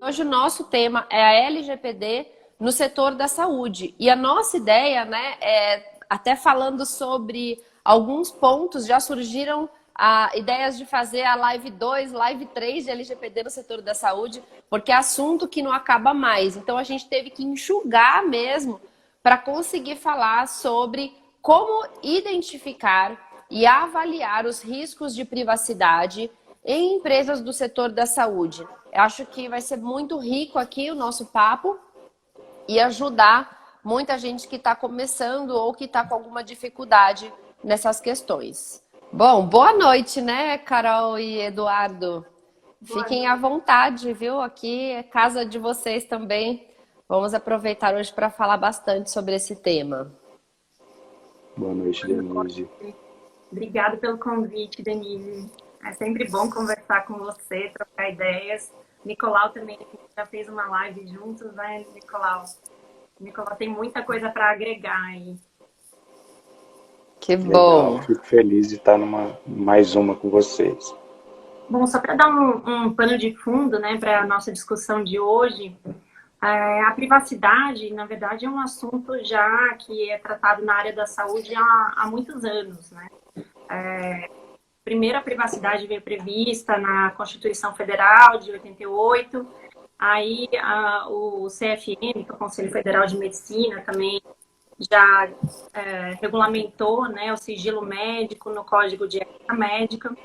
hoje o nosso tema é a LGPD no setor da saúde. E a nossa ideia, né, até falando sobre alguns pontos, já surgiram ideias de fazer a Live 2, Live 3 de LGPD no setor da saúde, porque é assunto que não acaba mais. Então a gente teve que enxugar mesmo para conseguir falar sobre como identificar e avaliar os riscos de privacidade em empresas do setor da saúde. Eu acho que vai ser muito rico aqui o nosso papo e ajudar muita gente que está começando ou que está com alguma dificuldade nessas questões. Bom, boa noite, né, Carol e Eduardo? Fiquem à vontade, viu? Aqui é casa de vocês também. Vamos aproveitar hoje para falar bastante sobre esse tema. Boa noite, Denise. Obrigada pelo convite, Denise. É sempre bom conversar com você, trocar ideias. Nicolau também, a gente já fez uma live juntos, né, Nicolau? Nicolau tem muita coisa para agregar aí. Que bom! Legal, fico feliz de estar mais uma com vocês. Bom, só para dar um pano de fundo, né, para a nossa discussão de hoje, a privacidade, na verdade, é um assunto já que é tratado na área da saúde há muitos anos, né? Primeiro, a privacidade veio prevista na Constituição Federal de 88, aí o CFM, que é o Conselho Federal de Medicina, também já regulamentou, né, o sigilo médico no Código de Ética Médica.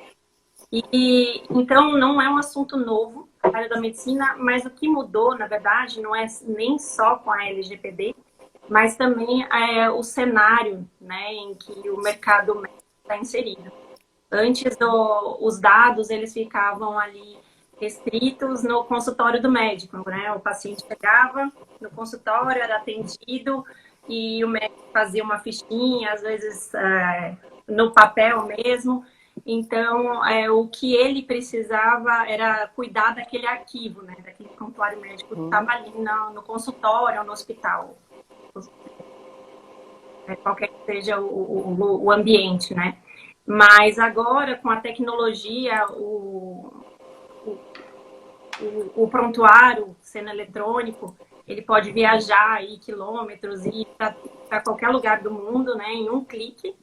E então não é um assunto novo na área da medicina, mas o que mudou, na verdade, não é nem só com a LGPD, mas também o cenário, né, em que o mercado médico está inserido. Antes, os dados eles ficavam ali restritos no consultório do médico, né? O paciente chegava no consultório, era atendido e o médico fazia uma fichinha, às vezes no papel mesmo. Então, o que ele precisava era cuidar daquele arquivo, né? Daquele prontuário médico que estava ali no consultório ou no hospital. Qualquer que seja o ambiente, né? Mas agora, com a tecnologia, o prontuário sendo eletrônico, ele pode viajar aí quilômetros e ir para qualquer lugar do mundo, né, em um clique.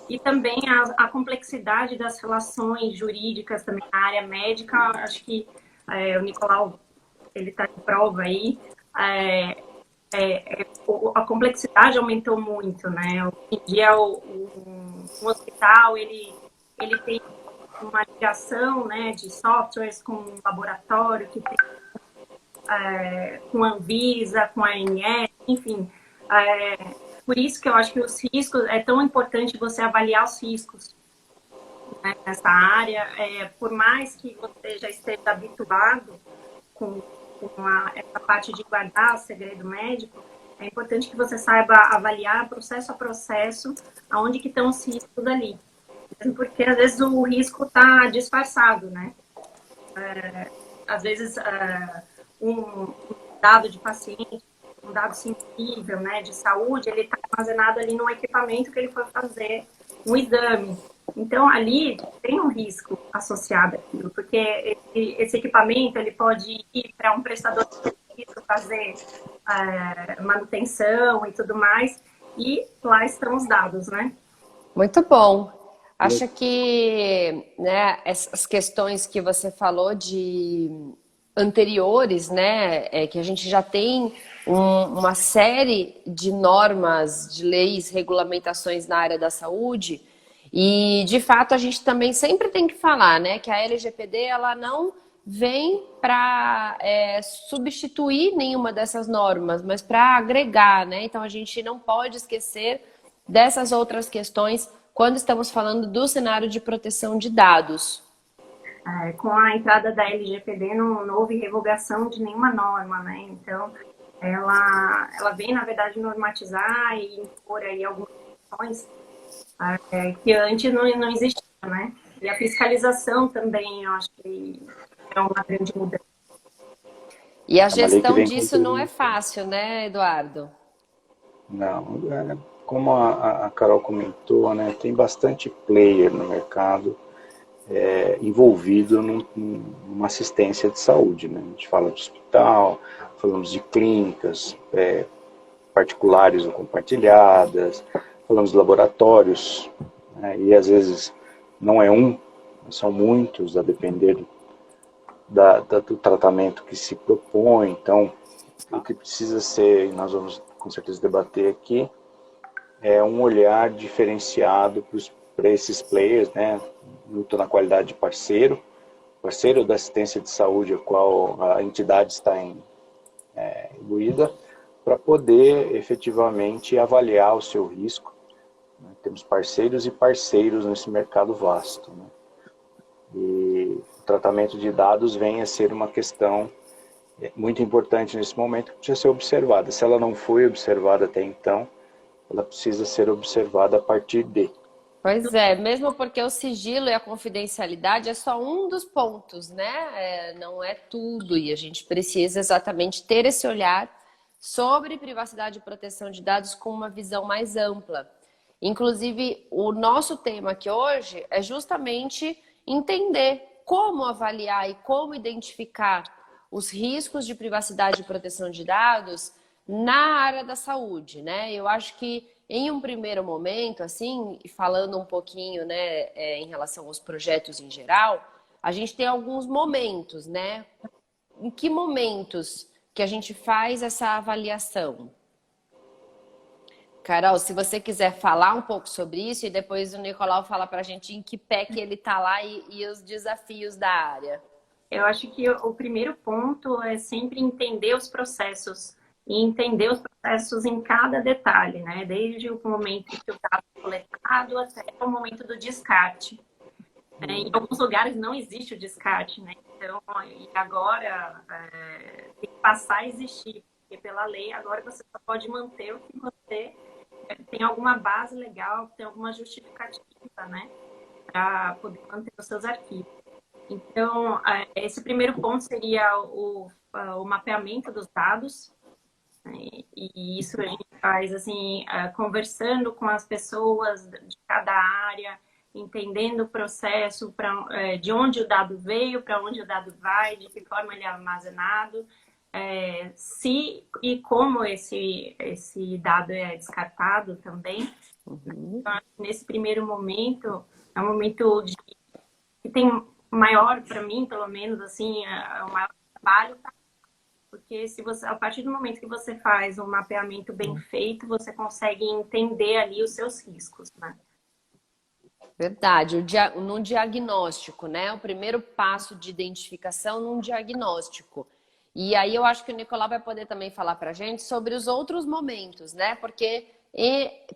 E também a complexidade das relações jurídicas também na área médica, acho que o Nicolau, ele está de prova aí, a complexidade aumentou muito, né? Hoje em dia, um hospital, ele tem uma ligação, né, de softwares com um laboratório, que tem, com a Anvisa, com a ANS, enfim. Por isso que eu acho que os riscos, é tão importante você avaliar os riscos, né, nessa área. Por mais que você já esteja habituado com essa parte de guardar o segredo médico, é importante que você saiba avaliar processo a processo aonde que estão os riscos ali. Mesmo porque, às vezes, o risco está disfarçado, né? Às vezes, um dado de paciente, um dado sensível, né, de saúde, ele está armazenado ali num equipamento que ele foi fazer um exame. Então, ali tem um risco associado àquilo, porque esse equipamento ele pode ir para um prestador de serviço fazer manutenção e tudo mais, e lá estão os dados, né? Muito bom. Acho que, né, essas questões que você falou de anteriores, né, que a gente já tem uma série de normas, de leis, regulamentações na área da saúde. E, de fato, a gente também sempre tem que falar, né, que a LGPD ela não vem para substituir nenhuma dessas normas, mas para agregar, né? Então, a gente não pode esquecer dessas outras questões quando estamos falando do cenário de proteção de dados. Com a entrada da LGPD não houve revogação de nenhuma norma, né? Então, ela vem, na verdade, normatizar e impor aí algumas questões que antes não existiam, né? E a fiscalização também, eu acho que é uma grande mudança. E a gestão disso não é fácil, né, Eduardo? Não, como a Carol comentou, né, tem bastante player no mercado. envolvido numa assistência de saúde, né? A gente fala de hospital, falamos de clínicas particulares ou compartilhadas, falamos de laboratórios, né? E às vezes não é um, são muitos, a depender do tratamento que se propõe. Então, o que precisa ser, e nós vamos com certeza debater aqui, é um olhar diferenciado para esses players, né? Luto na qualidade de parceiro da assistência de saúde a qual a entidade está imbuída, para poder efetivamente avaliar o seu risco, né? Temos parceiros e parceiros nesse mercado vasto, né? E o tratamento de dados vem a ser uma questão muito importante nesse momento, que precisa ser observada. Se ela não foi observada até então, ela precisa ser observada a partir de. Pois é, mesmo porque o sigilo e a confidencialidade é só um dos pontos, né? Não é tudo, e a gente precisa exatamente ter esse olhar sobre privacidade e proteção de dados com uma visão mais ampla. Inclusive, o nosso tema aqui hoje é justamente entender como avaliar e como identificar os riscos de privacidade e proteção de dados na área da saúde, né? Eu acho que em um primeiro momento, assim, falando um pouquinho, né, em relação aos projetos em geral, a gente tem alguns momentos, né? Em que momentos que a gente faz essa avaliação? Carol, se você quiser falar um pouco sobre isso, e depois o Nicolau fala para a gente em que pé que ele está lá e os desafios da área. Eu acho que o primeiro ponto é sempre entender os processos e entender os processos em cada detalhe, né? Desde o momento que o dado é coletado até o momento do descarte. Em alguns lugares não existe o descarte, né? Então, e agora tem que passar a existir, porque pela lei agora você só pode manter o que você tem alguma base legal, tem alguma justificativa, né? Para poder manter os seus arquivos. Então, esse primeiro ponto seria o mapeamento dos dados, né? E isso a gente faz assim, conversando com as pessoas de cada área, entendendo o processo, de onde o dado veio, para onde o dado vai, de que forma ele é armazenado, se e como esse dado é descartado também. Uhum. Então, nesse primeiro momento, é um momento que tem maior, para mim, pelo menos, assim, o maior trabalho, tá? Porque se você, a partir do momento que você faz um mapeamento bem feito, você consegue entender ali os seus riscos, né? Verdade, num diagnóstico, né? O primeiro passo de identificação num diagnóstico. E aí eu acho que o Nicolau vai poder também falar para a gente sobre os outros momentos, né? Porque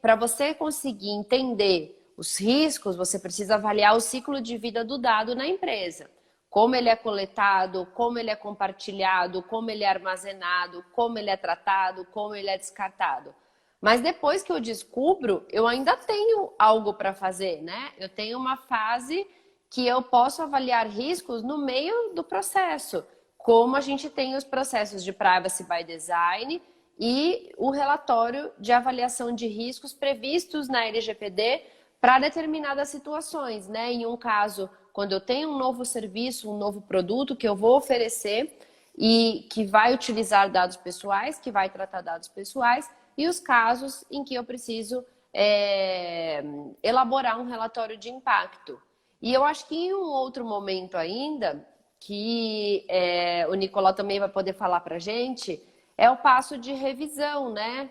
para você conseguir entender os riscos, você precisa avaliar o ciclo de vida do dado na empresa. Como ele é coletado, como ele é compartilhado, como ele é armazenado, como ele é tratado, como ele é descartado. Mas depois que eu descubro, eu ainda tenho algo para fazer, né? Eu tenho uma fase que eu posso avaliar riscos no meio do processo, como a gente tem os processos de Privacy by Design e o relatório de avaliação de riscos previstos na LGPD para determinadas situações, né? Em um caso, quando eu tenho um novo serviço, um novo produto que eu vou oferecer e que vai utilizar dados pessoais, que vai tratar dados pessoais, e os casos em que eu preciso elaborar um relatório de impacto. E eu acho que em um outro momento ainda, que o Nicolau também vai poder falar para a gente, é o passo de revisão, né?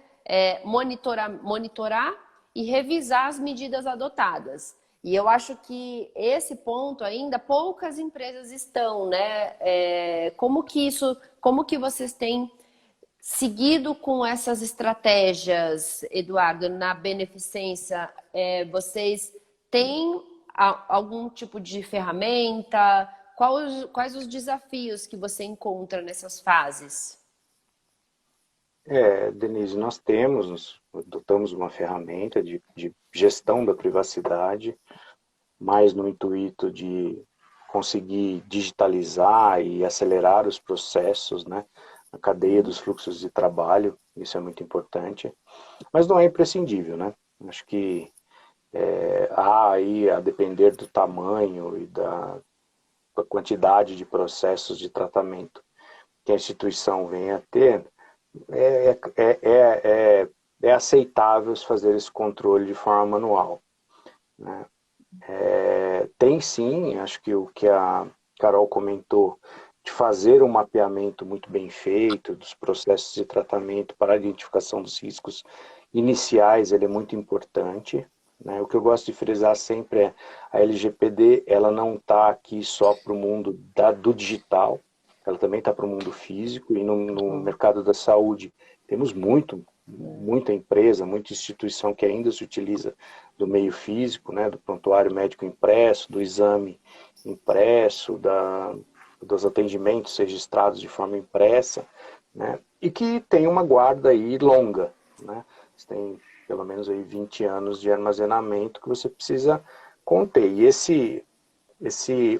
Monitorar e revisar as medidas adotadas. E eu acho que esse ponto ainda poucas empresas estão, né? Como que vocês têm seguido com essas estratégias, Eduardo, na beneficência? Vocês têm algum tipo de ferramenta? Quais os desafios que você encontra nessas fases? Denise, nós adotamos uma ferramenta de gestão da privacidade, mais no intuito de conseguir digitalizar e acelerar os processos, né? A cadeia dos fluxos de trabalho, isso é muito importante, mas não é imprescindível, né? Acho que Há aí, a depender do tamanho e da quantidade de processos de tratamento que a instituição venha a ter, é aceitável fazer esse controle de forma manual, né? Tem sim, acho que o que a Carol comentou, de fazer um mapeamento muito bem feito dos processos de tratamento para a identificação dos riscos iniciais, ele é muito importante, né? O que eu gosto de frisar sempre é a LGPD, ela não está aqui só para o mundo do digital, ela também está para o mundo físico, e no mercado da saúde temos muita empresa, muita instituição que ainda se utiliza do meio físico, né, do prontuário médico impresso, do exame impresso, dos atendimentos registrados de forma impressa, né, e que tem uma guarda aí longa, né? Você tem pelo menos aí 20 anos de armazenamento que você precisa conter. E esse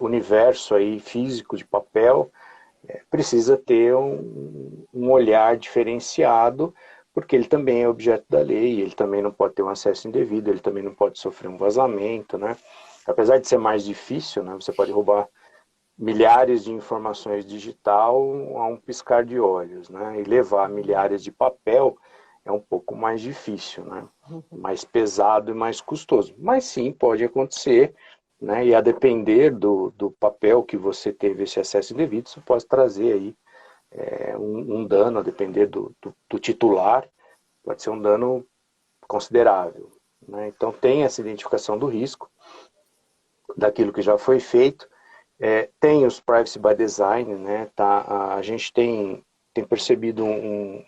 universo aí físico de papel precisa ter um olhar diferenciado, porque ele também é objeto da lei, ele também não pode ter um acesso indevido, ele também não pode sofrer um vazamento, né? Apesar de ser mais difícil, né, você pode roubar milhares de informações digital a um piscar de olhos, né? E levar milhares de papel é um pouco mais difícil, né? Mais pesado e mais custoso. Mas sim, pode acontecer, né? E a depender do papel que você teve esse acesso indevido, isso pode trazer aí um dano, a depender do titular, pode ser um dano considerável, né? Então tem essa identificação do risco, daquilo que já foi feito. Tem os Privacy by Design, né? A gente tem percebido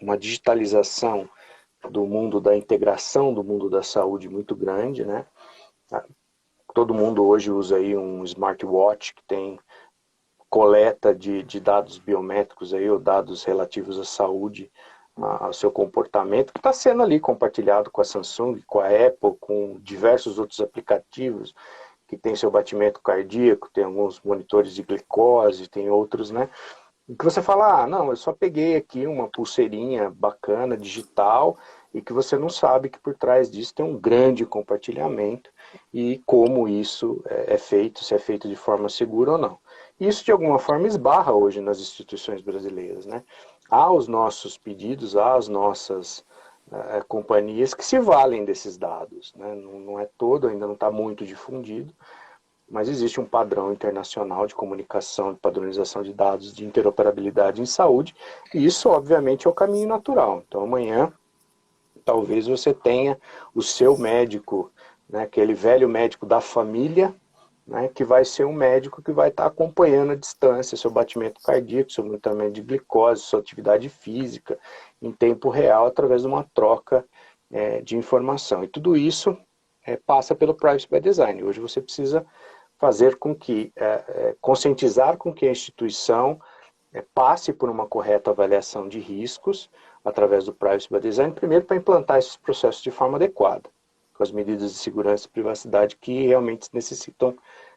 uma digitalização do mundo da integração, do mundo da saúde muito grande, né? Todo mundo hoje usa aí um smartwatch que tem coleta de dados biométricos aí, ou dados relativos à saúde, ao seu comportamento, que está sendo ali compartilhado com a Samsung, com a Apple, com diversos outros aplicativos, que tem seu batimento cardíaco, tem alguns monitores de glicose, tem outros, né? E que você fala, não, eu só peguei aqui uma pulseirinha bacana, digital, e que você não sabe que por trás disso tem um grande compartilhamento, e como isso é feito, se é feito de forma segura ou não. Isso, de alguma forma, esbarra hoje nas instituições brasileiras, né? Há os nossos pedidos, há as nossas companhias que se valem desses dados, né? Não é todo, ainda não está muito difundido, mas existe um padrão internacional de comunicação, de padronização de dados, de interoperabilidade em saúde, e isso, obviamente, é o caminho natural. Então, amanhã, talvez você tenha o seu médico, né, aquele velho médico da família, né, que vai ser um médico que vai estar acompanhando à distância seu batimento cardíaco, seu monitoramento de glicose, sua atividade física, em tempo real, através de uma troca de informação. E tudo isso passa pelo Privacy by Design. Hoje você precisa fazer com que, conscientizar com que a instituição passe por uma correta avaliação de riscos, através do Privacy by Design, primeiro para implantar esses processos de forma adequada, com as medidas de segurança e privacidade que realmente necessitam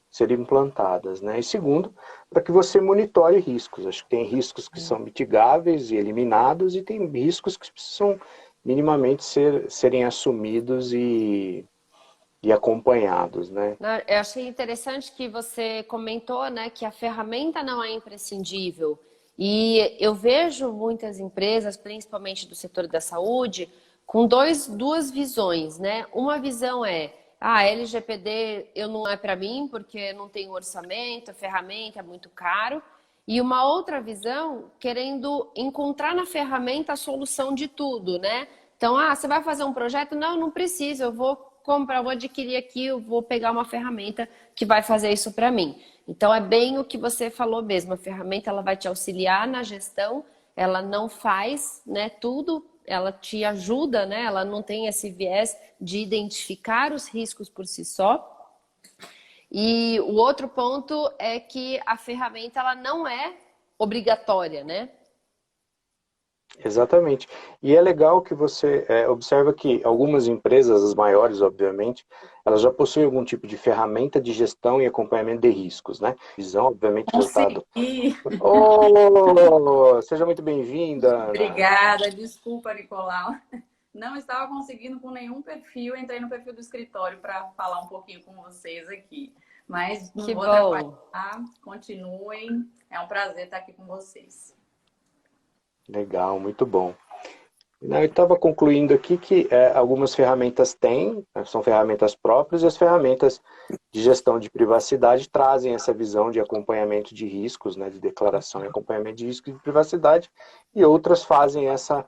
ser implantadas, né? E segundo, para que você monitore riscos. Acho que tem riscos que são mitigáveis e eliminados, e tem riscos que precisam minimamente serem assumidos e acompanhados, né? Eu achei interessante que você comentou, né, que a ferramenta não é imprescindível. E eu vejo muitas empresas, principalmente do setor da saúde, com duas visões, né? Uma visão é, LGPD não é para mim porque não tenho orçamento, a ferramenta é muito caro. E uma outra visão, querendo encontrar na ferramenta a solução de tudo, né? Então, você vai fazer um projeto? Não precisa, eu vou comprar, vou adquirir aqui, eu vou pegar uma ferramenta que vai fazer isso para mim. Então, é bem o que você falou mesmo, a ferramenta ela vai te auxiliar na gestão, ela não faz, né, tudo, ela te ajuda, né, ela não tem esse viés de identificar os riscos por si só. E o outro ponto é que a ferramenta ela não é obrigatória, né? Exatamente. E é legal que você observa que algumas empresas, as maiores, obviamente, elas já possuem algum tipo de ferramenta de gestão e acompanhamento de riscos, né? Visão, obviamente, voltado. Seja muito bem-vinda, Ana. Obrigada, desculpa, Nicolau. não estava conseguindo com nenhum perfil, entrei no perfil do escritório para falar um pouquinho com vocês aqui. Mas não vou atrapalhar, continuem, é um prazer estar aqui com vocês. Legal, muito bom. Eu estava concluindo aqui que algumas ferramentas têm, são ferramentas próprias, e as ferramentas de gestão de privacidade trazem essa visão de acompanhamento de riscos, né, de declaração e acompanhamento de riscos de privacidade, e outras fazem essa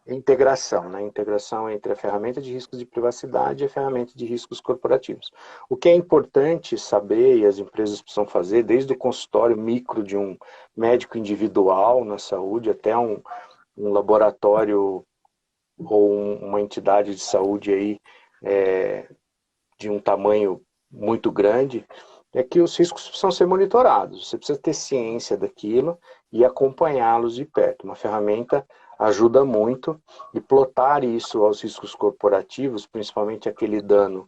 integração, né, integração entre a ferramenta de riscos de privacidade e a ferramenta de riscos corporativos. O que é importante saber, e as empresas precisam fazer, desde o consultório micro de um médico individual na saúde até um laboratório ou uma entidade de saúde aí, de um tamanho muito grande, é que os riscos precisam ser monitorados. Você precisa ter ciência daquilo e acompanhá-los de perto. Uma ferramenta ajuda muito, e plotar isso aos riscos corporativos, principalmente aquele dano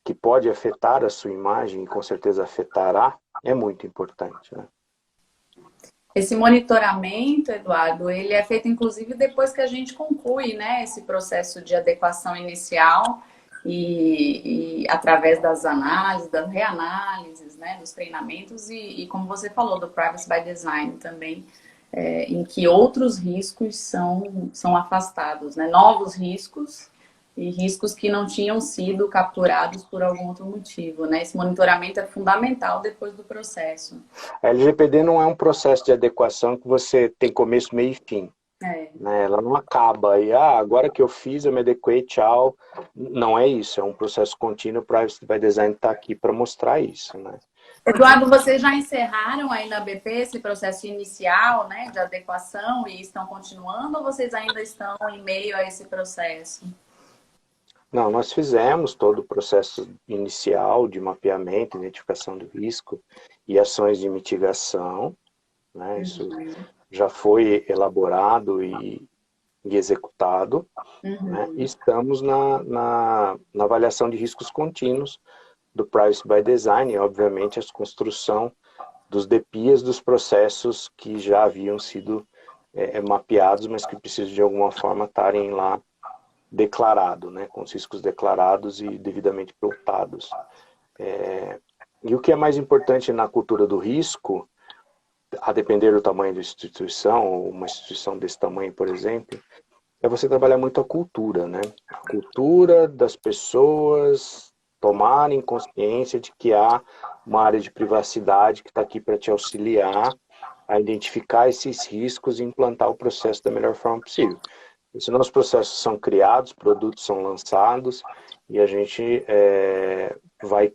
que pode afetar a sua imagem, e com certeza afetará, é muito importante, né? Esse monitoramento, Eduardo, ele é feito inclusive depois que a gente conclui, né, esse processo de adequação inicial e através das análises, das reanálises, né, dos treinamentos e como você falou, do Privacy by Design também, em que outros riscos são afastados, né, novos riscos e riscos que não tinham sido capturados por algum outro motivo, né? Esse monitoramento é fundamental depois do processo. A LGPD não é um processo de adequação que você tem começo, meio e fim. Né? Ela não acaba e agora que eu fiz, eu me adequei, tchau. Não é isso, é um processo contínuo. O Privacy by Design está aqui para mostrar isso, né? Eduardo, vocês já encerraram aí na BP esse processo inicial, né, de adequação e estão continuando, ou vocês ainda estão em meio a esse processo? Não, nós fizemos todo o processo inicial de mapeamento, identificação do risco e ações de mitigação, né? Isso já foi elaborado e executado, né? E estamos na avaliação de riscos contínuos do Privacy by Design e, obviamente, a construção dos DPIs dos processos que já haviam sido mapeados, mas que precisam de alguma forma estarem lá declarado, né, com os riscos declarados e devidamente plotados. E o que é mais importante na cultura do risco, a depender do tamanho da instituição, uma instituição desse tamanho, por exemplo, é você trabalhar muito a cultura, né? A cultura das pessoas tomarem consciência de que há uma área de privacidade que está aqui para te auxiliar a identificar esses riscos e implantar o processo da melhor forma possível. Senão os processos são criados, produtos são lançados e a gente vai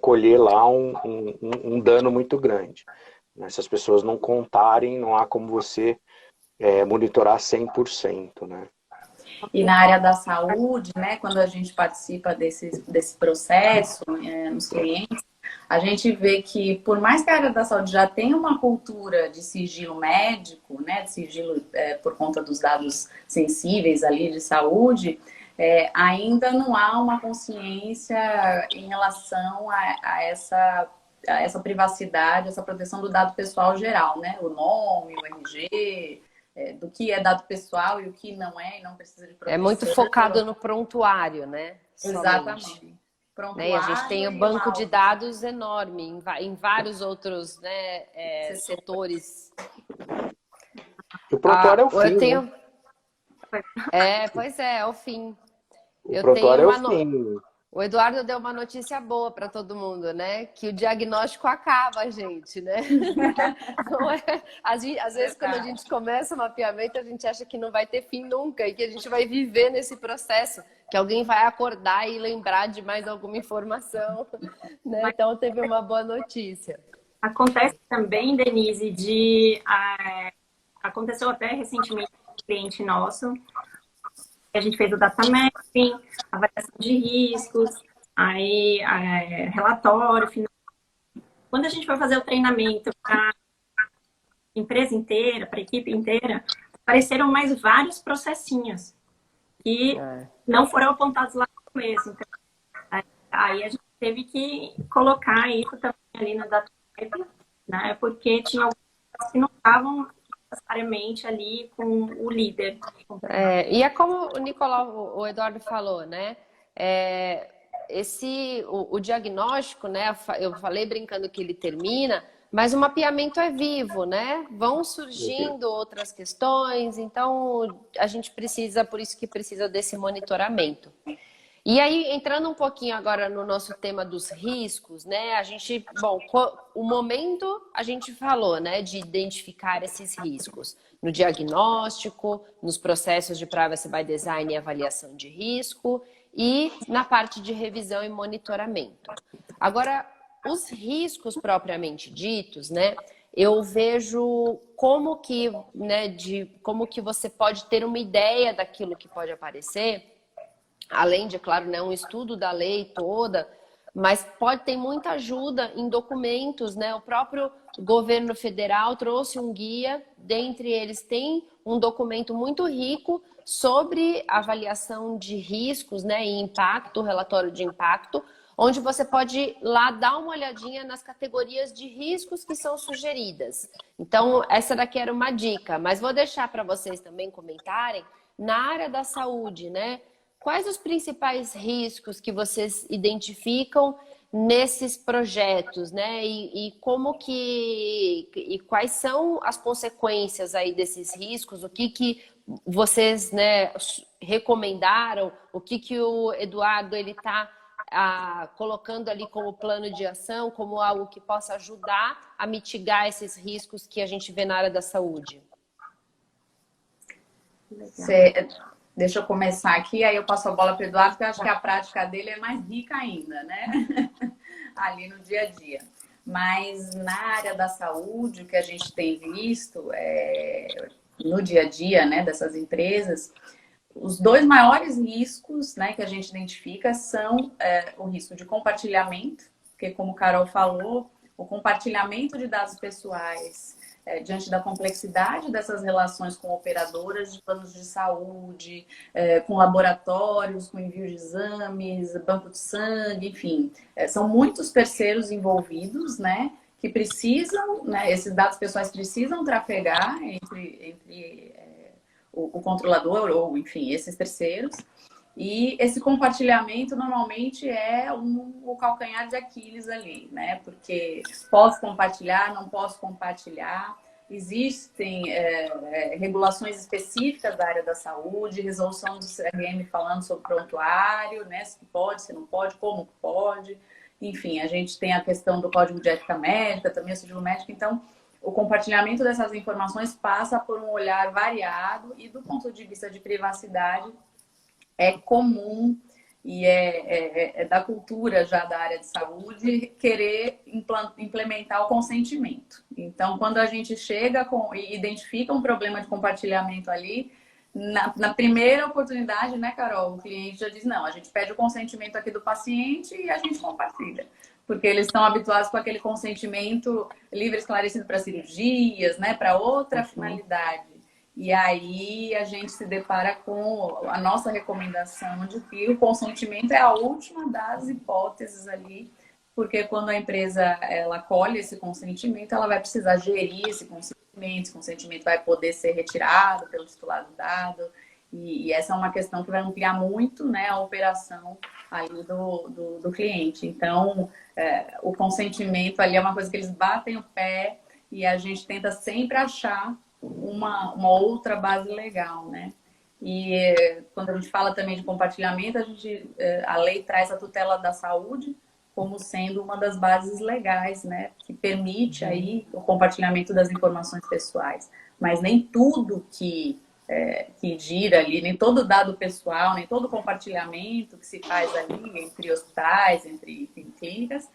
colher lá um dano muito grande. Se as pessoas não contarem, não há como você monitorar 100%, né? E na área da saúde, né, quando a gente participa desse processo nos clientes, a gente vê que, por mais que a área da saúde já tenha uma cultura de sigilo médico, né, de sigilo por conta dos dados sensíveis ali de saúde, ainda não há uma consciência em relação a essa privacidade, essa proteção do dado pessoal geral, né? O nome, o RG, do que é dado pessoal e o que não é e não precisa de proteção. É muito focado no prontuário, né? Exatamente. Né? E a gente tem um banco de dados enorme em vários outros, né, setores. O prontuário é o fim, né? Pois é o fim. O prontuário é o fim. O Eduardo deu uma notícia boa para todo mundo, né? Que o diagnóstico acaba, gente, né? Não é... Às vezes, quando a gente começa o mapeamento, a gente acha que não vai ter fim nunca e que a gente vai viver nesse processo, que alguém vai acordar e lembrar de mais alguma informação, né? Então, teve uma boa notícia. Acontece também, Denise, aconteceu até recentemente com um cliente nosso. A gente fez o data mapping, avaliação de riscos, aí relatório final. Quando a gente foi fazer o treinamento para a empresa inteira, para a equipe inteira, apareceram mais vários processinhos que não foram apontados lá no começo. Então, aí a gente teve que colocar isso também ali no data mapping, né? Porque tinha algumas que não estavam necessariamente ali com o líder. E é como o Nicolau, o Eduardo falou, né? O diagnóstico, né? Eu falei brincando que ele termina, mas o mapeamento é vivo, né? Vão surgindo outras questões, então a gente precisa, por isso que precisa desse monitoramento. E aí, entrando um pouquinho agora no nosso tema dos riscos, né? O momento a gente falou, né, de identificar esses riscos no diagnóstico, nos processos de Privacy by Design e avaliação de risco e na parte de revisão e monitoramento. Agora, os riscos propriamente ditos, né? Eu vejo como que você pode ter uma ideia daquilo que pode aparecer. Além de, claro, né, um estudo da lei toda, mas pode ter muita ajuda em documentos, né? O próprio governo federal trouxe um guia, dentre eles tem um documento muito rico sobre avaliação de riscos, né, e impacto, relatório de impacto, onde você pode lá dar uma olhadinha nas categorias de riscos que são sugeridas. Então, essa daqui era uma dica, mas vou deixar para vocês também comentarem na área da saúde, né? Quais os principais riscos que vocês identificam nesses projetos, né? E quais são as consequências aí desses riscos? O que vocês, né, recomendaram? O que o Eduardo ele está colocando ali como plano de ação, como algo que possa ajudar a mitigar esses riscos que a gente vê na área da saúde? Deixa eu começar aqui, aí eu passo a bola para o Eduardo, porque eu acho que a prática dele é mais rica ainda, né? Ali no dia a dia. Mas na área da saúde, o que a gente tem visto no dia a dia, né, dessas empresas, os dois maiores riscos, né, que a gente identifica são o risco de compartilhamento, porque como a Carol falou, o compartilhamento de dados pessoais diante da complexidade dessas relações com operadoras de planos de saúde, com laboratórios, com envio de exames, banco de sangue, enfim. São muitos terceiros envolvidos, né? Que precisam, né, esses dados pessoais precisam trafegar entre o controlador ou, enfim, esses terceiros. E esse compartilhamento normalmente é o calcanhar de Aquiles ali, né? Porque posso compartilhar, não posso compartilhar. Existem regulações específicas da área da saúde, resolução do CRM falando sobre prontuário, né? Se pode, se não pode, como pode. Enfim, a gente tem a questão do Código de Ética Médica, também o sigilo médico. Então, o compartilhamento dessas informações passa por um olhar variado e do ponto de vista de privacidade, é comum e é da cultura já da área de saúde querer implementar o consentimento. Então, quando a gente chega e identifica um problema de compartilhamento ali, na primeira oportunidade, né, Carol, o cliente já diz, não, a gente pede o consentimento aqui do paciente e a gente compartilha. Porque eles estão habituados com aquele consentimento livre, esclarecido para cirurgias, né, para outra finalidade. E aí a gente se depara com a nossa recomendação de que o consentimento é a última das hipóteses ali, porque quando a empresa ela colhe esse consentimento, ela vai precisar gerir esse consentimento vai poder ser retirado pelo titular do dado, e essa é uma questão que vai ampliar muito, né, a operação ali do cliente. Então, o consentimento ali é uma coisa que eles batem o pé e a gente tenta sempre achar uma outra base legal, né? E quando a gente fala também de compartilhamento, a lei traz a tutela da saúde como sendo uma das bases legais, né? Que permite aí o compartilhamento das informações pessoais. Mas nem tudo que gira ali, nem todo dado pessoal, nem todo compartilhamento que se faz ali entre hospitais, entre clínicas,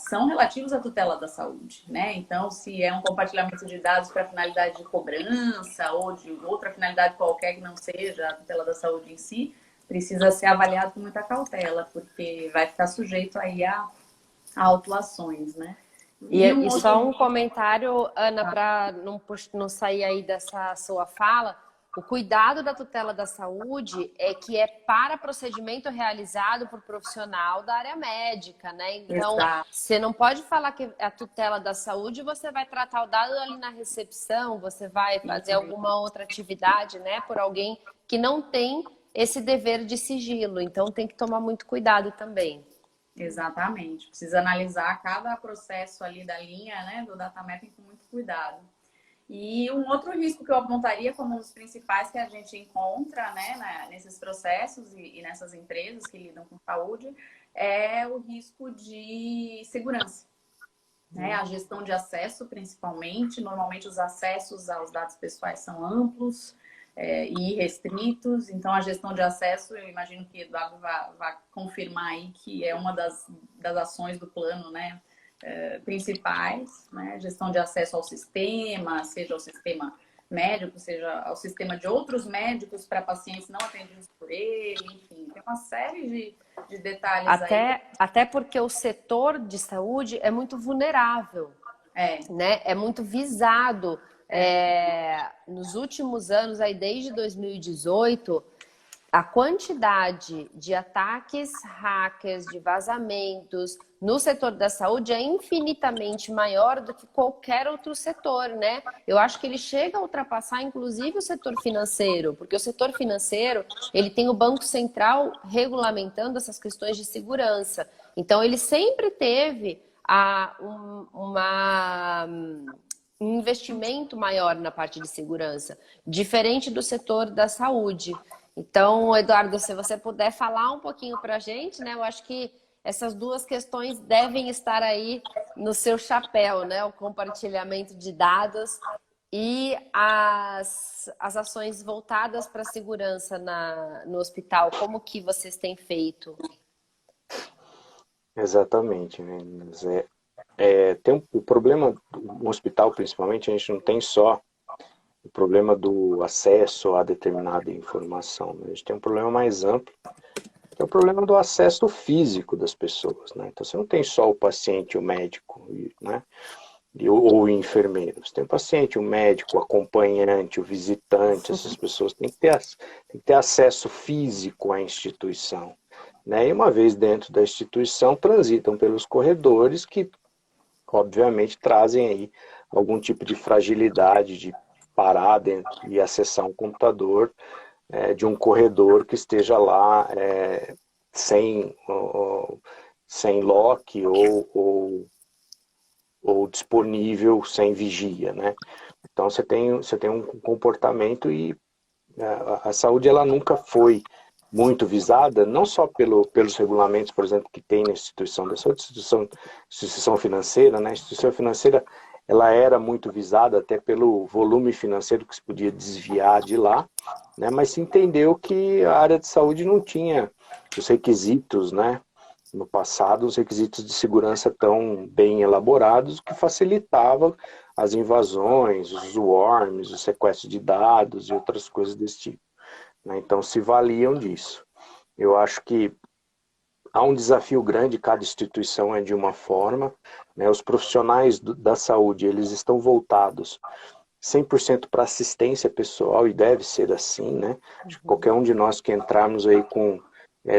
são relativos à tutela da saúde, né? Então, se é um compartilhamento de dados para finalidade de cobrança ou de outra finalidade qualquer que não seja a tutela da saúde em si, precisa ser avaliado com muita cautela, porque vai ficar sujeito aí a autuações, né? E só um comentário, Ana, para não sair aí dessa sua fala, O cuidado da tutela da saúde é que é para procedimento realizado por profissional da área médica, né? Então, Exato. você não pode falar que a tutela da saúde, você vai tratar o dado ali na recepção, você vai fazer alguma outra atividade, né, por alguém que não tem esse dever de sigilo. Então, tem que tomar muito cuidado também. Exatamente. Precisa analisar cada processo ali da linha, né, do data mapping com muito cuidado. E um outro risco que eu apontaria como um dos principais que a gente encontra, né, nesses processos e nessas empresas que lidam com saúde é o risco de segurança. Né? A gestão de acesso, principalmente. Normalmente os acessos aos dados pessoais são amplos e restritos. Então, a gestão de acesso, eu imagino que o Eduardo vai confirmar aí que é uma das ações do plano, né? Principais, né? Gestão de acesso ao sistema, seja ao sistema médico, seja ao sistema de outros médicos para pacientes não atendidos por ele, enfim, tem uma série de detalhes aí. Até porque o setor de saúde é muito vulnerável, né? É muito visado. Nos últimos anos, aí desde 2018, a quantidade de ataques hackers, de vazamentos no setor da saúde é infinitamente maior do que qualquer outro setor, né? Eu acho que ele chega a ultrapassar, inclusive, o setor financeiro, porque o setor financeiro, ele tem o Banco Central regulamentando essas questões de segurança. Então, ele sempre teve um investimento maior na parte de segurança, diferente do setor da saúde. Então, Eduardo, se você puder falar um pouquinho para a gente, né? Eu acho que essas duas questões devem estar aí no seu chapéu, né? O compartilhamento de dados e as ações voltadas para a segurança no hospital. Como que vocês têm feito? Exatamente, né? O problema no hospital, principalmente, a gente não tem só o problema do acesso a determinada informação, né? A gente tem um problema mais amplo, que é o problema do acesso físico das pessoas, né? Então você não tem só o paciente, o médico, né? Ou o enfermeiro. Você tem o paciente, o médico, o acompanhante, o visitante, essas pessoas têm que ter acesso físico à instituição, né? E uma vez dentro da instituição, transitam pelos corredores que, obviamente, trazem aí algum tipo de fragilidade de parar dentro e acessar um computador de um corredor que esteja lá sem lock ou disponível sem vigia, né? Então você tem um comportamento e a saúde ela nunca foi muito visada, não só pelos regulamentos, por exemplo, que tem na instituição da saúde, instituição financeira, né? A instituição financeira ela era muito visada até pelo volume financeiro que se podia desviar de lá, né? Mas se entendeu que a área de saúde não tinha os requisitos, né? No passado, os requisitos de segurança tão bem elaborados que facilitava as invasões, os worms, os sequestros de dados e outras coisas desse tipo, né? Então se valiam disso. Eu acho que há um desafio grande, cada instituição é de uma forma, né? Os profissionais da saúde, eles estão voltados 100% para assistência pessoal e deve ser assim, né? Acho que qualquer um de nós que entrarmos aí com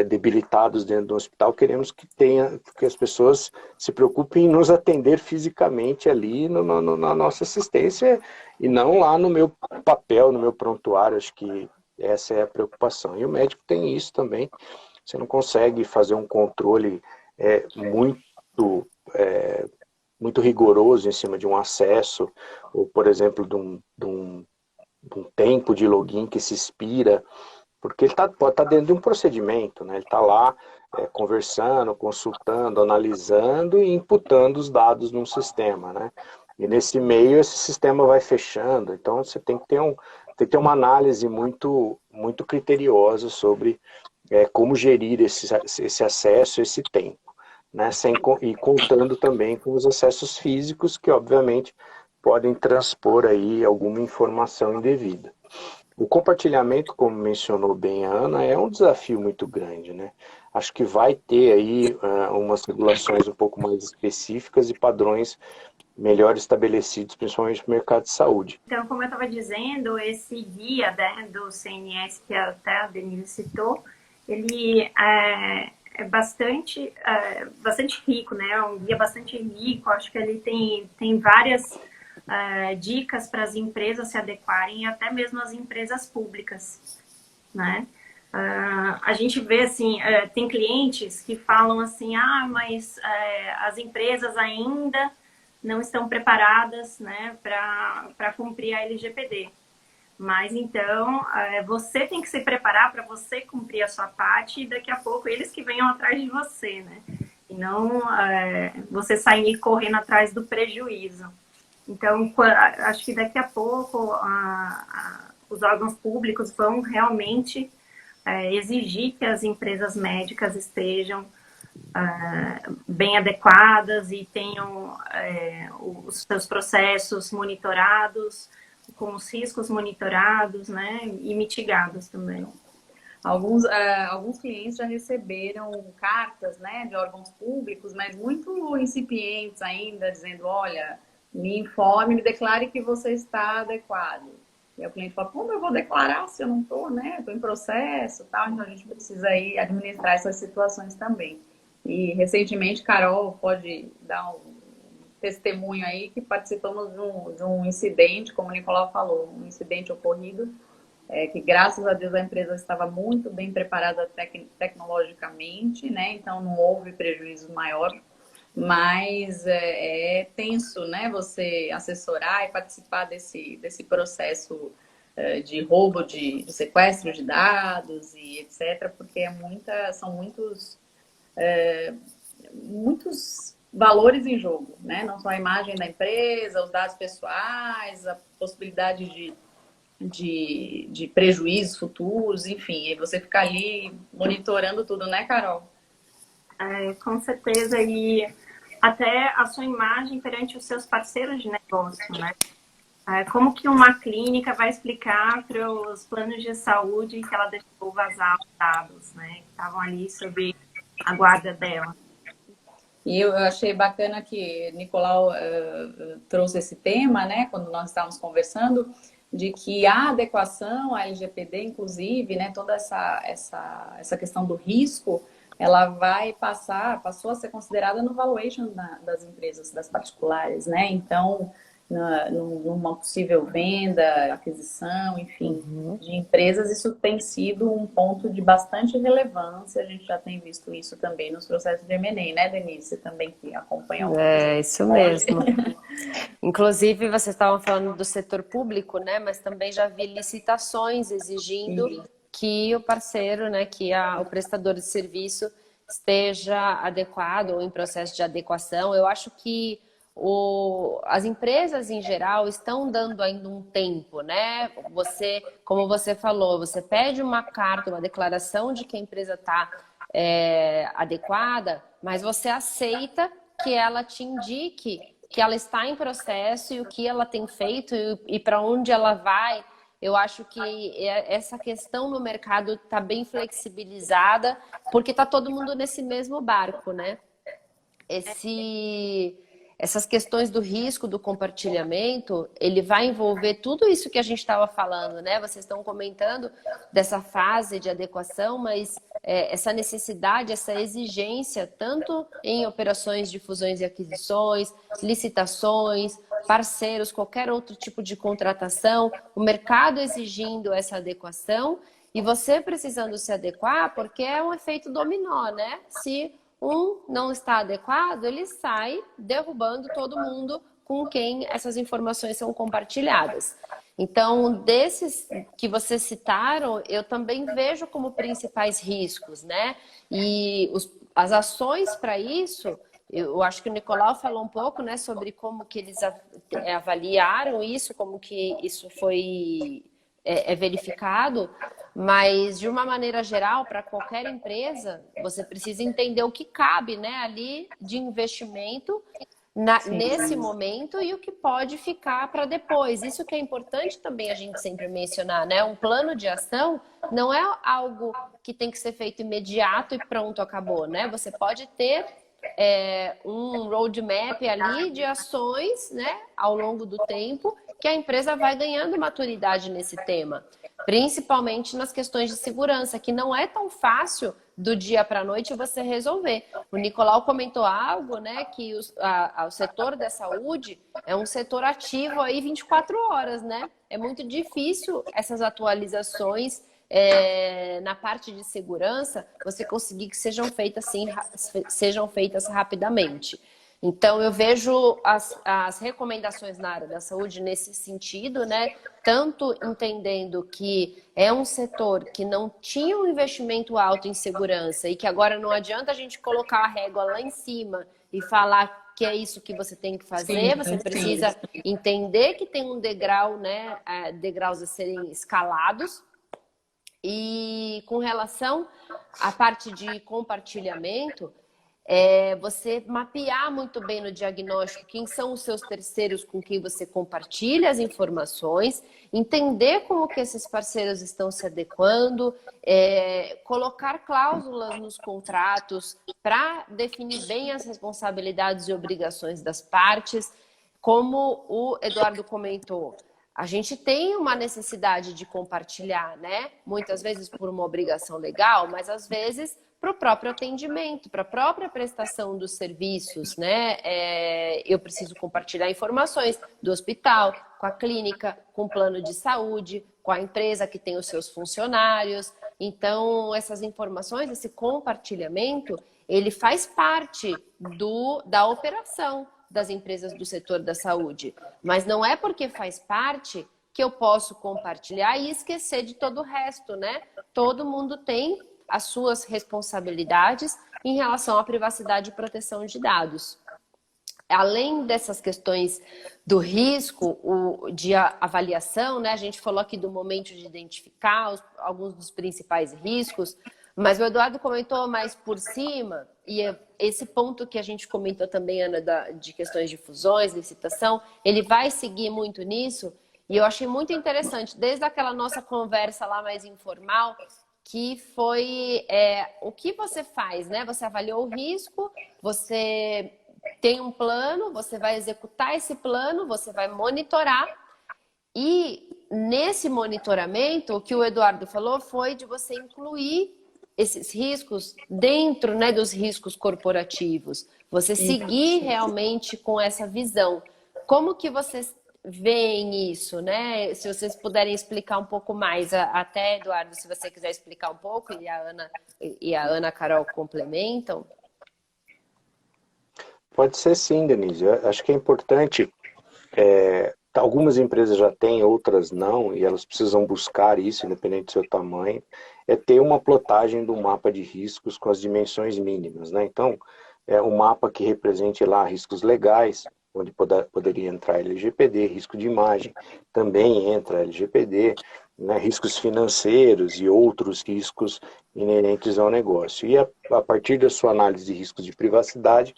debilitados dentro do hospital, queremos que as pessoas se preocupem em nos atender fisicamente ali na nossa assistência e não lá no meu papel, no meu prontuário. Acho que essa é a preocupação. E o médico tem isso também. Você não consegue fazer um controle muito rigoroso em cima de um acesso, ou, por exemplo, de um tempo de login que se expira, porque ele pode estar dentro de um procedimento, né? Ele está lá conversando, consultando, analisando e imputando os dados num sistema, né? E nesse meio esse sistema vai fechando, então você tem que ter uma análise muito, muito criteriosa sobre como gerir esse acesso, esse tempo, né? E contando também com os acessos físicos que, obviamente, podem transpor aí alguma informação indevida. O compartilhamento, como mencionou bem a Ana, é um desafio muito grande, né? Acho que vai ter aí umas regulações um pouco mais específicas e padrões melhor estabelecidos, principalmente no mercado de saúde. Então, como eu estava dizendo, esse guia, né, do CNS, que até a Denise citou, ele é bastante rico, né? É um guia bastante rico. Acho que ele tem várias dicas para as empresas se adequarem, até mesmo as empresas públicas, né? A gente vê assim, tem clientes que falam assim, mas as empresas ainda não estão preparadas, né, para cumprir a LGPD. Mas então, você tem que se preparar para você cumprir a sua parte e daqui a pouco eles que venham atrás de você, né? E não você sair correndo atrás do prejuízo. Então, acho que daqui a pouco os órgãos públicos vão realmente exigir que as empresas médicas estejam bem adequadas e tenham os seus processos monitorados, com os riscos monitorados, né, e mitigados também. Alguns clientes já receberam cartas, né, de órgãos públicos, mas muito incipientes ainda, dizendo, olha, me informe, me declare que você está adequado. E aí o cliente fala, como eu vou declarar se eu não estou, né? Estou em processo, tal. Então a gente precisa aí administrar essas situações também. E recentemente, Carol pode dar um testemunho aí que participamos de um incidente, como o Nicolau falou, um incidente ocorrido, que graças a Deus a empresa estava muito bem preparada tecnologicamente, né? Então não houve prejuízo maior. Mas é tenso, né? Você assessorar e participar desse processo de roubo, de sequestro de dados e etc., porque são muitos valores em jogo, né? Não só a imagem da empresa, os dados pessoais, a possibilidade de prejuízos futuros, enfim, e você ficar ali monitorando tudo, né, Carol? Com certeza, e até a sua imagem perante os seus parceiros de negócio, né? Como que uma clínica vai explicar para os planos de saúde que ela deixou vazar os dados, né? Que estavam ali sob a guarda dela. E eu achei bacana que Nicolau trouxe esse tema, né? Quando nós estávamos conversando, de que a adequação à LGPD, inclusive, né? Toda essa questão do risco, ela passou a ser considerada no valuation das empresas, das particulares, né? Então, numa possível venda, aquisição, enfim, de empresas, isso tem sido um ponto de bastante relevância. A gente já tem visto isso também nos processos de M&A, né, Denise? Você também que acompanha o isso mesmo. Inclusive, vocês estavam falando do setor público, né? Mas também já vi licitações exigindo que o parceiro, né, que o prestador de serviço esteja adequado ou em processo de adequação. Eu acho que as empresas em geral estão dando ainda um tempo, né? Como você falou, você pede uma carta, uma declaração de que a empresa está adequada, mas você aceita que ela te indique que ela está em processo e o que ela tem feito e para onde ela vai. Eu acho que essa questão no mercado está bem flexibilizada, porque está todo mundo nesse mesmo barco, né? Essas questões do risco, do compartilhamento, ele vai envolver tudo isso que a gente estava falando, né? Vocês estão comentando dessa fase de adequação, mas essa necessidade, essa exigência, tanto em operações de fusões e aquisições, licitações, parceiros, qualquer outro tipo de contratação, o mercado exigindo essa adequação e você precisando se adequar, porque é um efeito dominó, né? Se um não está adequado, ele sai derrubando todo mundo com quem essas informações são compartilhadas. Então, desses que vocês citaram, eu também vejo como principais riscos, né? E as ações para isso, eu acho que o Nicolau falou um pouco, né, sobre como que eles avaliaram isso, como que isso foi verificado, mas de uma maneira geral, para qualquer empresa, você precisa entender o que cabe, né, ali de investimento nesse momento e o que pode ficar para depois. Isso que é importante também a gente sempre mencionar, né? Um plano de ação não é algo que tem que ser feito imediato e pronto, acabou, né? Você pode ter um roadmap ali de ações, né, ao longo do tempo, que a empresa vai ganhando maturidade nesse tema, principalmente nas questões de segurança, que não é tão fácil do dia para a noite você resolver. O Nicolau comentou algo, né, que o setor da saúde é um setor ativo aí 24 horas, né? É muito difícil essas atualizações na parte de segurança, você conseguir que sejam feitas rapidamente. Então, eu vejo as recomendações na área da saúde nesse sentido, né? Tanto entendendo que é um setor que não tinha um investimento alto em segurança e que agora não adianta a gente colocar a régua lá em cima e falar que é isso que você tem que fazer, você precisa entender que tem um degrau, né? Degraus a serem escalados. E com relação à parte de compartilhamento, você mapear muito bem no diagnóstico quem são os seus terceiros com quem você compartilha as informações, entender como que esses parceiros estão se adequando, colocar cláusulas nos contratos para definir bem as responsabilidades e obrigações das partes. Como o Eduardo comentou, a gente tem uma necessidade de compartilhar, né? Muitas vezes por uma obrigação legal, mas às vezes para o próprio atendimento, para a própria prestação dos serviços, né? Eu preciso compartilhar informações do hospital, com a clínica, com o plano de saúde, com a empresa que tem os seus funcionários. Então, essas informações, esse compartilhamento, ele faz parte da operação das empresas do setor da saúde. Mas não é porque faz parte que eu posso compartilhar e esquecer de todo o resto, né? Todo mundo tem as suas responsabilidades em relação à privacidade e proteção de dados. Além dessas questões do risco, de avaliação, né? A gente falou aqui do momento de identificar alguns dos principais riscos, mas o Eduardo comentou mais por cima, e esse ponto que a gente comentou também, Ana, de questões de fusões, licitação, ele vai seguir muito nisso, e eu achei muito interessante, desde aquela nossa conversa lá mais informal, que foi o que você faz, né? Você avaliou o risco, você tem um plano, você vai executar esse plano, você vai monitorar, e nesse monitoramento, o que o Eduardo falou foi de você incluir esses riscos dentro, né, dos riscos corporativos. Você seguir realmente com essa visão. Como que vocês veem isso, né? Se vocês puderem explicar um pouco mais, até, Eduardo, se você quiser explicar um pouco, e a Ana Carol complementam. Pode ser sim, Denise. Eu acho que é importante, algumas empresas já têm, outras não, e elas precisam buscar isso, independente do seu tamanho, ter uma plotagem do mapa de riscos com as dimensões mínimas, né? Então, um mapa que represente lá riscos legais, onde poderia entrar LGPD, risco de imagem, também entra LGPD, né, riscos financeiros e outros riscos inerentes ao negócio. E a partir da sua análise de riscos de privacidade,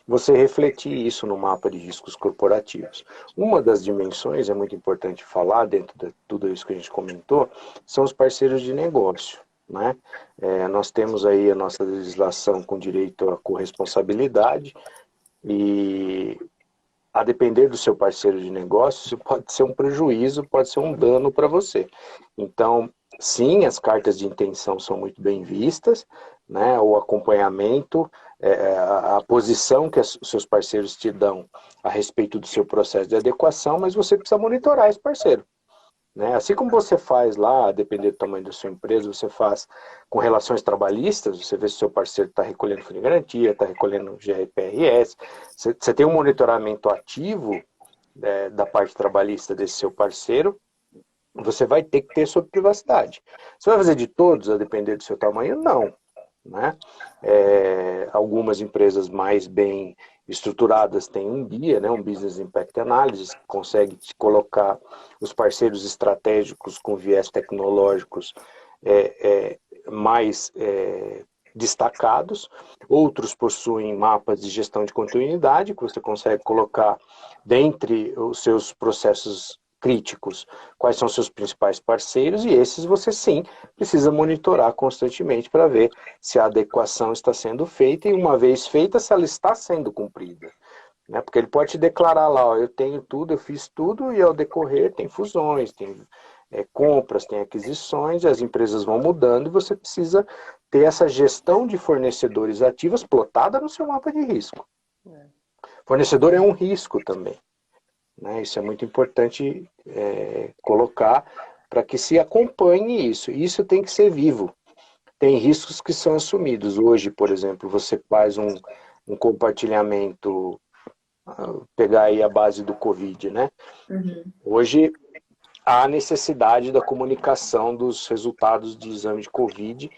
você refletir isso no mapa de riscos corporativos. Uma das dimensões, é muito importante falar, dentro de tudo isso que a gente comentou, são os parceiros de negócio, né? Nós temos aí a nossa legislação com direito à corresponsabilidade, e a depender do seu parceiro de negócio, isso pode ser um prejuízo, pode ser um dano para você. Então, sim, as cartas de intenção são muito bem vistas, né? O acompanhamento, a posição que os seus parceiros te dão a respeito do seu processo de adequação, mas você precisa monitorar esse parceiro, né? Assim como você faz lá, a depender do tamanho da sua empresa, você faz com relações trabalhistas, você vê se o seu parceiro está recolhendo fundo de garantia, está recolhendo GRPRS, você tem um monitoramento ativo da parte trabalhista desse seu parceiro, você vai ter que ter sobre privacidade. Você vai fazer de todos, a depender do seu tamanho? Não, né? Algumas empresas mais bem estruturadas têm um BIA, né, um Business Impact Analysis, que consegue colocar os parceiros estratégicos com viés tecnológicos mais destacados. Outros possuem mapas de gestão de continuidade, que você consegue colocar dentre os seus processos críticos, quais são seus principais parceiros, e esses você sim precisa monitorar constantemente para ver se a adequação está sendo feita, e uma vez feita, se ela está sendo cumprida. Né? Porque ele pode te declarar lá, ó, eu tenho tudo, eu fiz tudo, e ao decorrer tem fusões, tem compras, tem aquisições, e as empresas vão mudando, e você precisa ter essa gestão de fornecedores ativos plotada no seu mapa de risco. Fornecedor é um risco também. Né? Isso é muito importante colocar para que se acompanhe isso. Isso tem que ser vivo. Tem riscos que são assumidos. Hoje, por exemplo, você faz um compartilhamento, pegar aí a base do Covid, né? Uhum. Hoje há necessidade da comunicação dos resultados de exame de Covid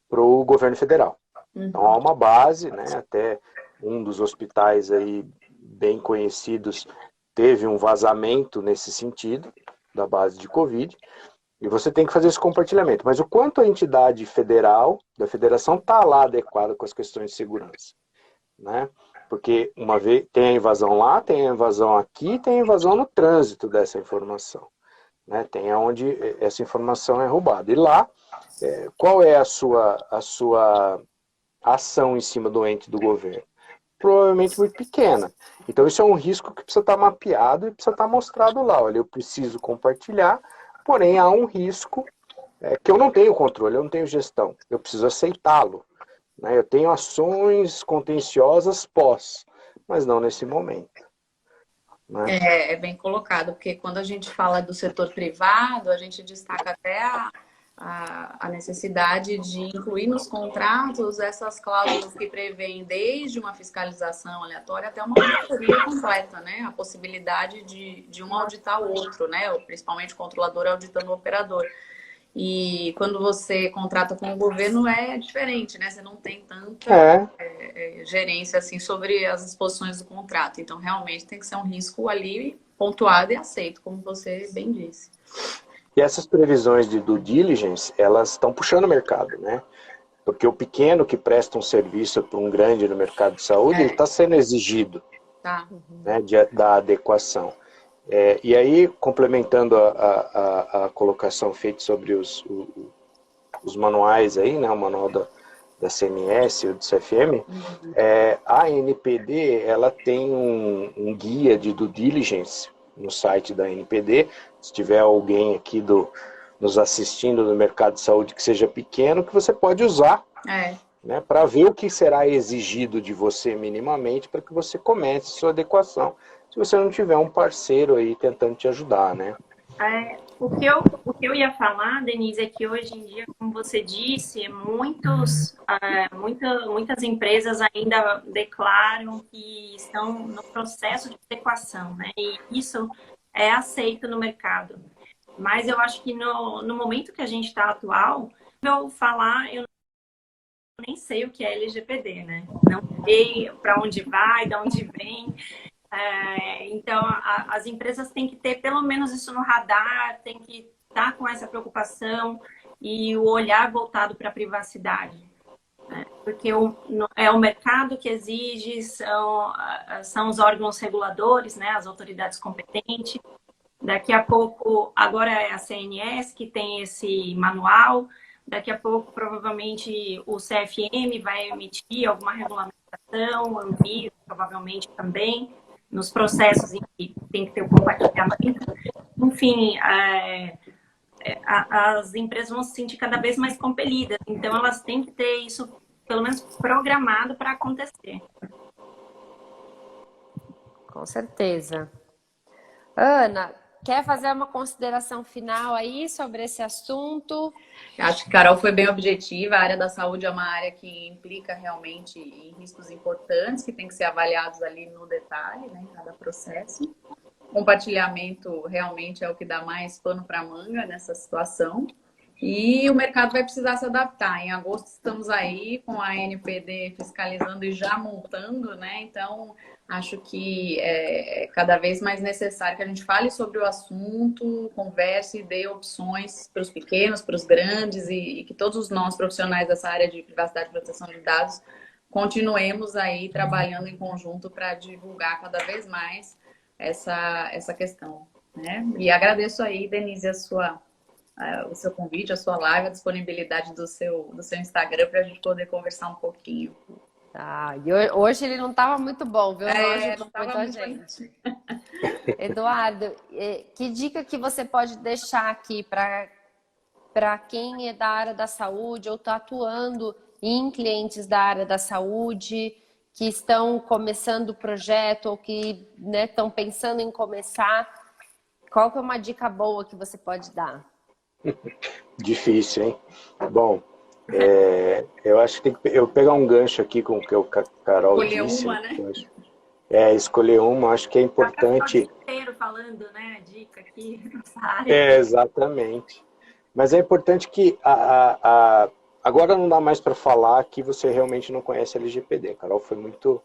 para o governo federal. Então há uma base, né? Até um dos hospitais aí bem conhecidos teve um vazamento nesse sentido, da base de Covid, e você tem que fazer esse compartilhamento. Mas o quanto a entidade federal, da federação, está lá adequada com as questões de segurança, né? Porque uma vez tem a invasão lá, tem a invasão aqui, tem a invasão no trânsito dessa informação, né? Tem aonde essa informação é roubada. E lá, qual é a sua ação em cima do ente do governo? Provavelmente muito pequena. Então isso é um risco que precisa estar mapeado e precisa estar mostrado lá. Olha, eu preciso compartilhar, porém há um risco que eu não tenho controle, eu não tenho gestão. Eu preciso aceitá-lo. Né? Eu tenho ações contenciosas pós, mas não nesse momento. Né? É bem colocado, porque quando a gente fala do setor privado, a gente destaca até a necessidade de incluir nos contratos essas cláusulas que prevêem desde uma fiscalização aleatória até uma auditoria completa, né? A possibilidade de um auditar o outro, né? Principalmente o controlador auditando o operador. E quando você contrata com o governo é diferente, né? Você não tem tanta gerência assim sobre as exposições do contrato. Então, realmente tem que ser um risco ali pontuado e aceito, como você bem disse. E essas previsões de due diligence, elas estão puxando o mercado, né? Porque o pequeno que presta um serviço para um grande no mercado de saúde, ele está sendo exigido, né, da adequação. E aí, complementando a colocação feita sobre os manuais aí, né, o manual da CMS ou do CFM, a NPD, ela tem um guia de due diligence no site da NPD. Se tiver alguém aqui nos assistindo no mercado de saúde que seja pequeno, que você pode usar, né, para ver o que será exigido de você minimamente para que você comece sua adequação, se você não tiver um parceiro aí tentando te ajudar, né? O que eu ia falar, Denise, é que hoje em dia, como você disse, muitas empresas ainda declaram que estão no processo de adequação, né? E isso é aceito no mercado. Mas eu acho que no momento que a gente está atual, eu nem sei o que é LGPD, né? Não sei para onde vai, de onde vem. Então, as empresas têm que ter pelo menos isso no radar, tem que estar com essa preocupação e o olhar voltado para a privacidade. Né? Porque é o mercado que exige, são os órgãos reguladores, né? As autoridades competentes. Daqui a pouco, agora é a CNS que tem esse manual. Daqui a pouco, provavelmente, o CFM vai emitir alguma regulamentação, a Anvisa, provavelmente também, nos processos em que tem que ter o compartilhamento. Enfim, as empresas vão se sentir cada vez mais compelidas. Então, elas têm que ter isso, pelo menos, programado para acontecer. Com certeza. Ana, quer fazer uma consideração final aí sobre esse assunto? Acho que Carol foi bem objetiva. A área da saúde é uma área que implica realmente em riscos importantes, que tem que ser avaliados ali no detalhe, né, em cada processo. Compartilhamento realmente é o que dá mais pano para manga nessa situação. E o mercado vai precisar se adaptar. Em agosto estamos aí com a NPD fiscalizando e já multando, né? Então, acho que é cada vez mais necessário que a gente fale sobre o assunto, converse e dê opções para os pequenos, para os grandes e que todos nós profissionais dessa área de privacidade e proteção de dados continuemos aí trabalhando em conjunto para divulgar cada vez mais essa questão. né? E agradeço aí, Denise, o seu convite, a sua live, a disponibilidade do seu Instagram para a gente poder conversar um pouquinho. Ah, e hoje ele não estava muito bom, viu? Não ajudou muito a gente. Eduardo, que dica que você pode deixar aqui para quem é da área da saúde ou está atuando em clientes da área da saúde, que estão começando o projeto ou que estão pensando em começar? Qual que é uma dica boa que você pode dar? Difícil, hein? Bom, eu acho que eu pegar um gancho aqui com o que a Carol Escolher disse. uma, né? Escolher uma, acho que é importante. O inteiro falando, né? Dica aqui nessa área. Exatamente. Mas é importante que agora não dá mais para falar que você realmente não conhece a LGPD. A Carol foi muito,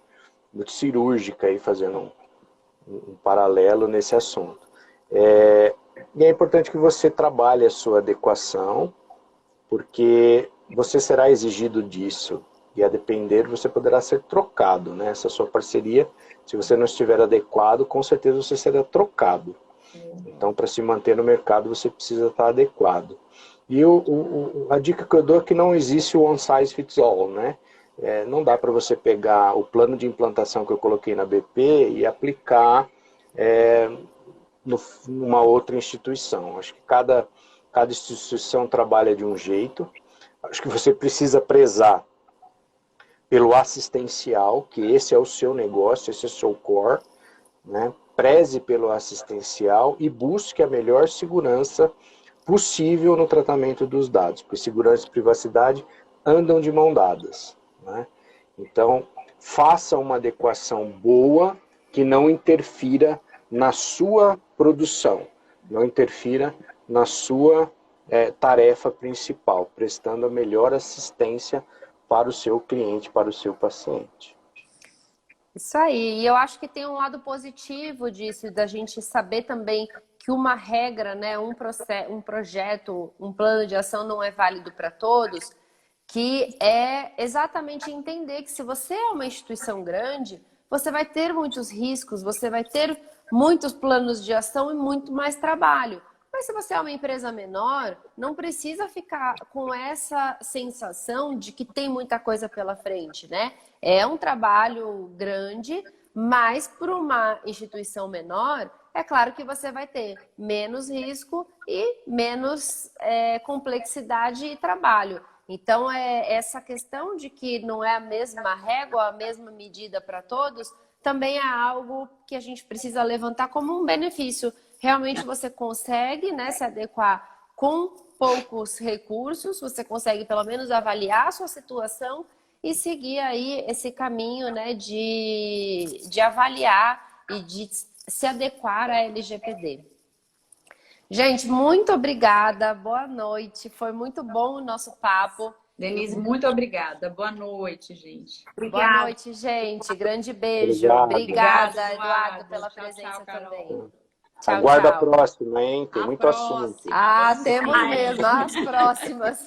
muito cirúrgica aí, fazendo um paralelo nesse assunto. E é importante que você trabalhe a sua adequação, porque você será exigido disso. E a depender, você poderá ser trocado, né? Essa sua parceria, se você não estiver adequado, com certeza você será trocado. Então, para se manter no mercado, você precisa estar adequado. E a dica que eu dou é que não existe o one size fits all, né? Não dá para você pegar o plano de implantação que eu coloquei na BP e aplicar numa outra instituição. Acho que cada instituição trabalha de um jeito. Acho que você precisa prezar pelo assistencial, que esse é o seu negócio, esse é o seu core, né? Preze pelo assistencial e busque a melhor segurança possível no tratamento dos dados, porque segurança e privacidade andam de mão dadas, né? Então, faça uma adequação boa que não interfira na sua produção, não interfira na sua tarefa principal, prestando a melhor assistência para o seu cliente, para o seu paciente. Isso aí, e eu acho que tem um lado positivo disso, da gente saber também que uma regra, né, um projeto, um plano de ação não é válido para todos, que é exatamente entender que se você é uma instituição grande, você vai ter muitos riscos, você vai ter muitos planos de ação e muito mais trabalho. Mas se você é uma empresa menor, não precisa ficar com essa sensação de que tem muita coisa pela frente, né? É um trabalho grande, mas para uma instituição menor, é claro que você vai ter menos risco e menos complexidade e trabalho. Então, essa questão de que não é a mesma régua, a mesma medida para todos, também é algo que a gente precisa levantar como um benefício. Realmente você consegue, né, se adequar com poucos recursos, você consegue pelo menos avaliar a sua situação e seguir aí esse caminho, né, de avaliar e de se adequar à LGPD. Gente, muito obrigada, boa noite, foi muito bom o nosso papo. Denise, muito obrigada. Boa noite, gente. Obrigada. Boa noite, gente. Grande beijo. Obrigado. Obrigada, Eduardo, pela presença também. Tchau, Aguarda tchau. a próxima, hein? Tem A muito próxima. assunto. Ah, temos mesmo. As próximas.